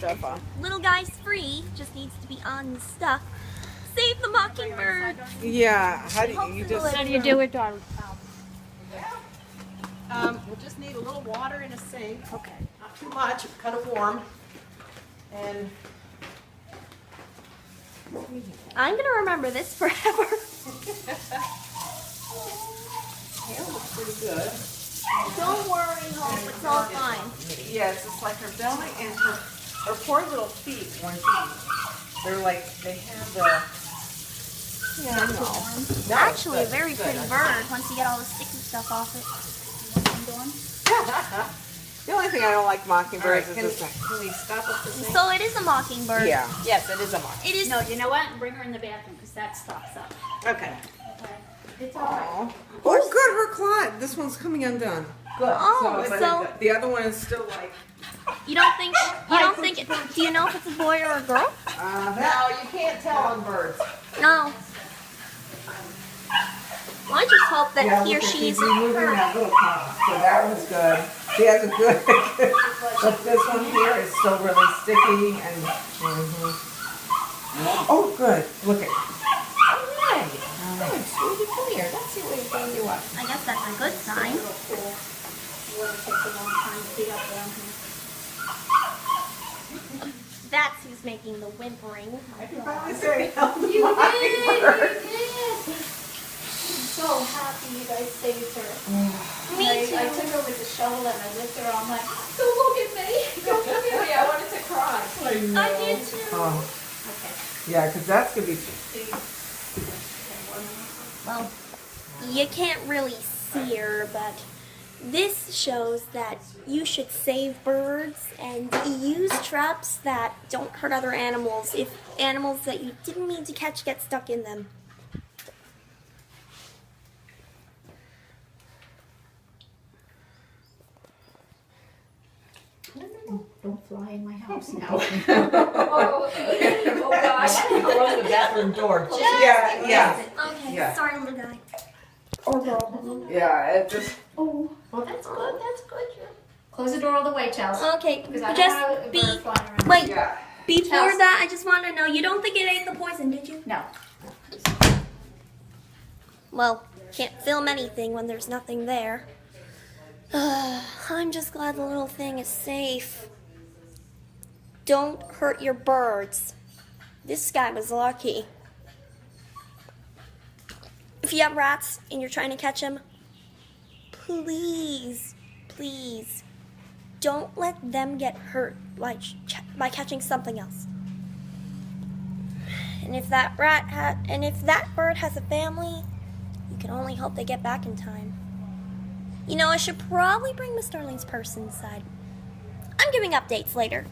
stuff on. Little guy's free, just needs to be unstuck. Save the mockingbird. Yeah, how do you do it, darling? We'll just need a little water in a sink. Okay. Not too much, kind of warm. And I'm gonna remember this forever. hair looks pretty good. Don't worry, Hope, it's all fine. Yes, it's like her belly and her poor little feet. They're like, they have the... Yeah, I know. No, Actually, a it's very good. pretty bird once you get all the sticky stuff off it. The only thing I don't like mockingbirds All right, is this. Can we stop at the sink? So it is a mockingbird. Yeah. Yes, it is a mock. It is. No, you know what? Bring her in the bathroom because that stops up. Okay. Okay. It's all right. Oh, good, her claw. This one's coming undone. Good. Oh, so the other one is still like... you don't think do you know if it's a boy or a girl? No, you can't tell on birds. No. Well, I just hope that he or she she's isn't removing hurt. that little claw. So that one's good. She has a good... but this one here is still really sticky and... Oh, good. Look at... Alright. Good, sweetie, come here. Let's see what you're going to do up. I guess that's a good sign. That's who's making the whimpering. I can finally say help You mockingbird. did. I'm so happy you guys saved her. Me I too. took her with the shovel and I lifted her. I'm like, don't look at me. Don't look at me. I wanted to cry. I did too. Oh, Okay. yeah, because that's going to be... Well, you can't really see her, but this shows that you should save birds and use traps that don't hurt other animals if animals that you didn't mean to catch get stuck in them. Don't fly in my house now. oh gosh. Close the bathroom door. Yeah. Okay, Yeah. sorry little guy. Or girl. Yeah, it just... Oh, well, that's good. That's good. Yeah. Close the door all the way, Chelsea. Okay, Because I don't know just be... birds flying around. Wait, Yeah. before Chelsea. that, I just want to know, you don't think it ate the poison, did you? No. Well, can't film anything when there's nothing there. I'm just glad the little thing is safe. Don't hurt your birds. This guy was lucky. If you have rats and you're trying to catch them, please, please, don't let them get hurt by catching something else. And if that bird has a family, you can only hope they get back in time. You know, I should probably bring Miss Darling's purse inside. I'm giving updates later.